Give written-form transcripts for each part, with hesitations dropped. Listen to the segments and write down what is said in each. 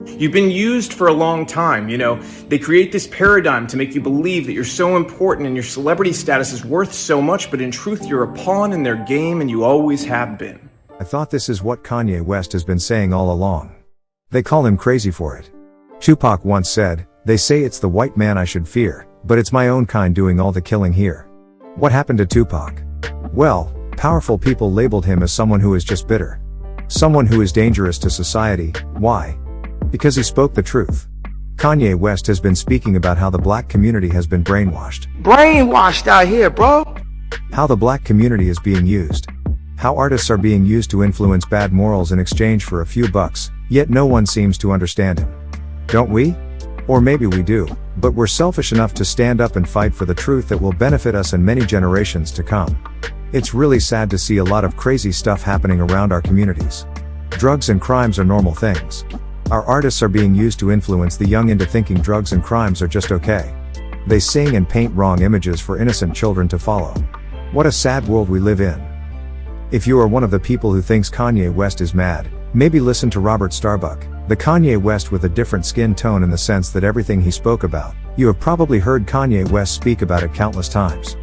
You've been used for a long time, They create this paradigm to make you believe that you're so important and your celebrity status is worth so much, but in truth, you're a pawn in their game and you always have been. I thought this is what Kanye West has been saying all along. They call him crazy for it. Tupac once said, "They say it's the white man I should fear, but it's my own kind doing all the killing here." What happened to Tupac? Well, powerful people labeled him as someone who is just bitter. Someone who is dangerous to society. Why? Because he spoke the truth. Kanye West has been speaking about how the black community has been brainwashed. Brainwashed out here, bro. How the black community is being used. How artists are being used to influence bad morals in exchange for a few bucks, yet no one seems to understand him. Don't we? Or maybe we do, but we're selfish enough to stand up and fight for the truth that will benefit us and many generations to come. It's really sad to see a lot of crazy stuff happening around our communities. Drugs and crimes are normal things. Our artists are being used to influence the young into thinking drugs and crimes are just okay. They sing and paint wrong images for innocent children to follow. What a sad world we live in. If you are one of the people who thinks Kanye West is mad, maybe listen to Robby Starbucks, the Kanye West with a different skin tone in the sense that everything he spoke about, you have probably heard Kanye West speak about it countless times.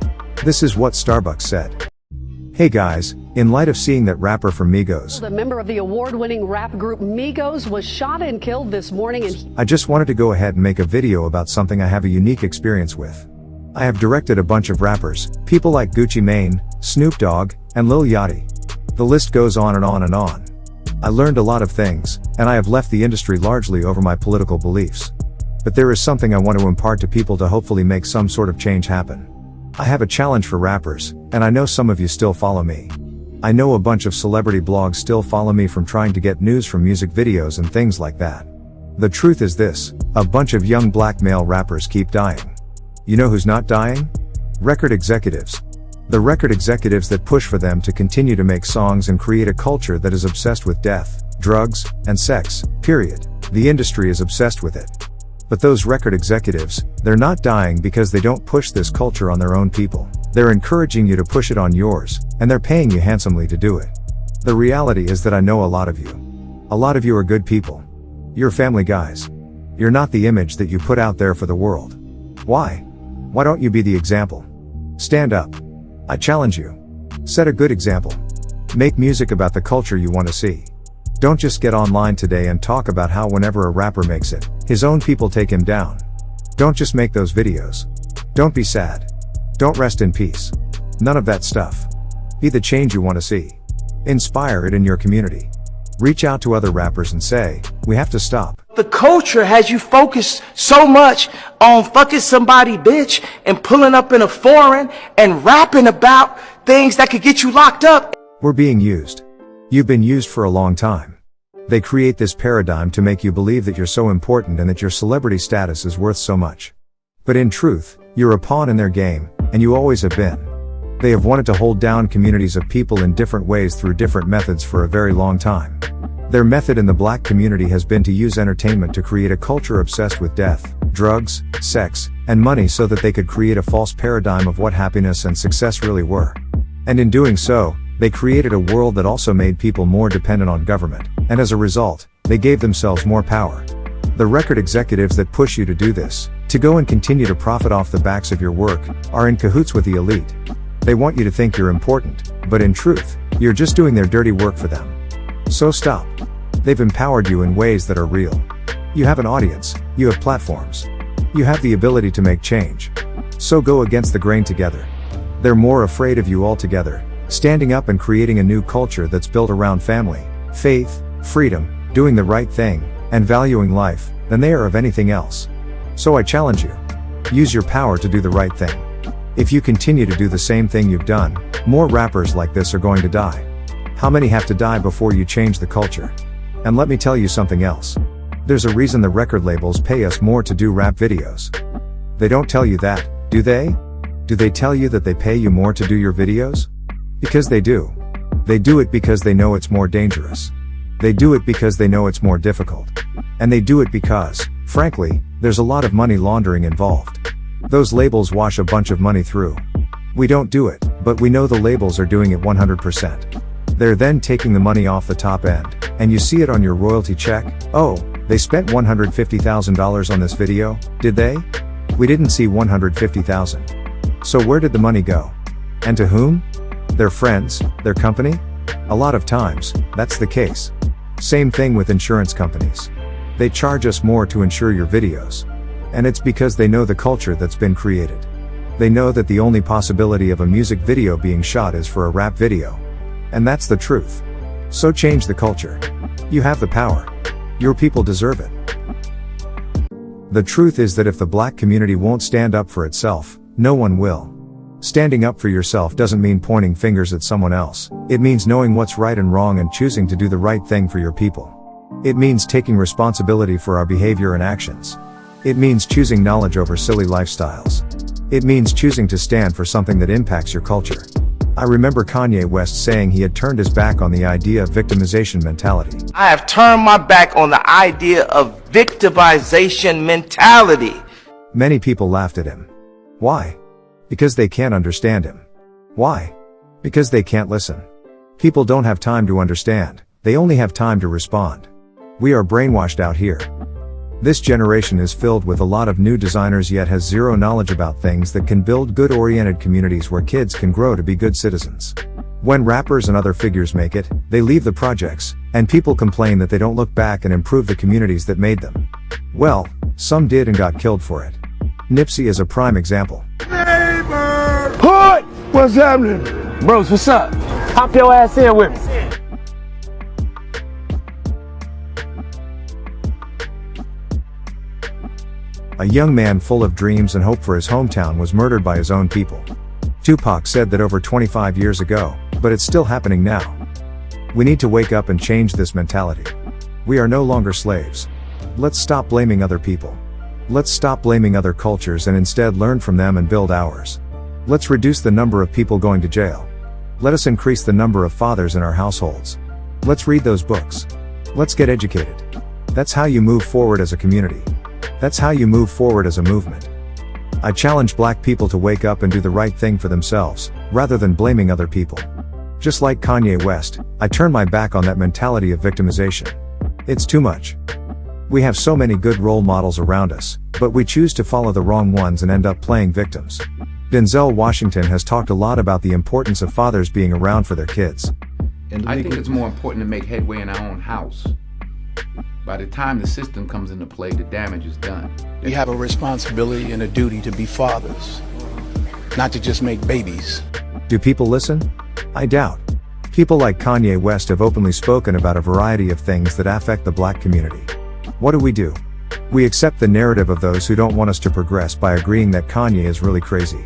This is what Starbucks said. Hey guys, in light of seeing that rapper from Migos, the member of the award-winning rap group Migos was shot and killed this morning and I just wanted to go ahead and make a video about something I have a unique experience with. I have directed a bunch of rappers, people like Gucci Mane, Snoop Dogg, and Lil Yachty. The list goes on and on and on. I learned a lot of things, and I have left the industry largely over my political beliefs. But there is something I want to impart to people to hopefully make some sort of change happen. I have a challenge for rappers, and I know some of you still follow me. I know a bunch of celebrity blogs still follow me from trying to get news from music videos and things like that. The truth is this, a bunch of young black male rappers keep dying. You know who's not dying? Record executives. The record executives that push for them to continue to make songs and create a culture that is obsessed with death, drugs, and sex, period. The industry is obsessed with it. But those record executives, they're not dying because they don't push this culture on their own people. They're encouraging you to push it on yours, and they're paying you handsomely to do it. The reality is that I know a lot of you. A lot of you are good people. You're family guys. You're not the image that you put out there for the world. Why? Why don't you be the example? Stand up. I challenge you. Set a good example. Make music about the culture you want to see. Don't just get online today and talk about how whenever a rapper makes it, his own people take him down. Don't just make those videos. Don't be sad. Don't rest in peace. None of that stuff. Be the change you want to see. Inspire it in your community. Reach out to other rappers and say, we have to stop. The culture has you focused so much on fucking somebody bitch and pulling up in a foreign and rapping about things that could get you locked up. We're being used. You've been used for a long time. They create this paradigm to make you believe that you're so important and that your celebrity status is worth so much. But in truth, you're a pawn in their game, and you always have been. They have wanted to hold down communities of people in different ways through different methods for a very long time. Their method in the black community has been to use entertainment to create a culture obsessed with death, drugs, sex, and money so that they could create a false paradigm of what happiness and success really were. And in doing so, they created a world that also made people more dependent on government, and as a result, they gave themselves more power. The record executives that push you to do this, to go and continue to profit off the backs of your work, are in cahoots with the elite. They want you to think you're important, but in truth, you're just doing their dirty work for them. So stop. They've empowered you in ways that are real. You have an audience, you have platforms. You have the ability to make change. So go against the grain together. They're more afraid of you altogether, standing up and creating a new culture that's built around family, faith, freedom, doing the right thing, and valuing life, than they are of anything else. So I challenge you. Use your power to do the right thing. If you continue to do the same thing you've done, more rappers like this are going to die. How many have to die before you change the culture? And let me tell you something else. There's a reason the record labels pay us more to do rap videos. They don't tell you that, do they? Do they tell you that they pay you more to do your videos? Because they do. They do it because they know it's more dangerous. They do it because they know it's more difficult. And they do it because, frankly, there's a lot of money laundering involved. Those labels wash a bunch of money through. We don't do it, but we know the labels are doing it 100%. They're then taking the money off the top end, and you see it on your royalty check. Oh, They spent $150,000 on this video, did they? We didn't see $150,000. So where did the money go? And to whom? Their friends, their company? A lot of times, that's the case. Same thing with insurance companies. They charge us more to insure your videos. And it's because they know the culture that's been created. They know that the only possibility of a music video being shot is for a rap video. And that's the truth. So change the culture. You have the power. Your people deserve it. The truth is that if the black community won't stand up for itself, no one will. Standing up for yourself doesn't mean pointing fingers at someone else. It means knowing what's right and wrong and choosing to do the right thing for your people. It means taking responsibility for our behavior and actions. It means choosing knowledge over silly lifestyles. It means choosing to stand for something that impacts your culture. I remember Kanye West saying he had turned his back on the idea of victimization mentality. I have turned my back on the idea of victimization mentality. Many people laughed at him. Why? Because they can't understand him. Why? Because they can't listen. People don't have time to understand, they only have time to respond. We are brainwashed out here. This generation is filled with a lot of new designers yet has zero knowledge about things that can build good-oriented communities where kids can grow to be good citizens. When rappers and other figures make it, they leave the projects, and people complain that they don't look back and improve the communities that made them. Well, some did and got killed for it. Nipsey is a prime example. Hood! What's happening? Bros, what's up? Hop your ass in with me. A young man full of dreams and hope for his hometown was murdered by his own people. Tupac said that over 25 years ago, but it's still happening now. We need to wake up and change this mentality. We are no longer slaves. Let's stop blaming other people. Let's stop blaming other cultures and instead learn from them and build ours. Let's reduce the number of people going to jail. Let us increase the number of fathers in our households. Let's read those books. Let's get educated. That's how you move forward as a community. That's how you move forward as a movement. I challenge black people to wake up and do the right thing for themselves, rather than blaming other people. Just like Kanye West, I turn my back on that mentality of victimization. It's too much. We have so many good role models around us, but we choose to follow the wrong ones and end up playing victims. Denzel Washington has talked a lot about the importance of fathers being around for their kids. I think it's more important to make headway in our own house. By the time the system comes into play, the damage is done. We have a responsibility and a duty to be fathers, not to just make babies. Do people listen? I doubt. People like Kanye West have openly spoken about a variety of things that affect the black community. What do? We accept the narrative of those who don't want us to progress by agreeing that Kanye is really crazy.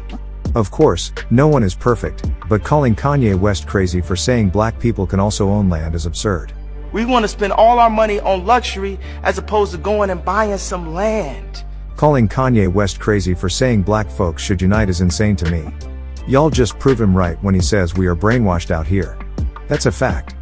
Of course, no one is perfect, but calling Kanye West crazy for saying black people can also own land is absurd. We want to spend all our money on luxury as opposed to going and buying some land. Calling Kanye West crazy for saying black folks should unite is insane to me. Y'all just prove him right when he says we are brainwashed out here. That's a fact.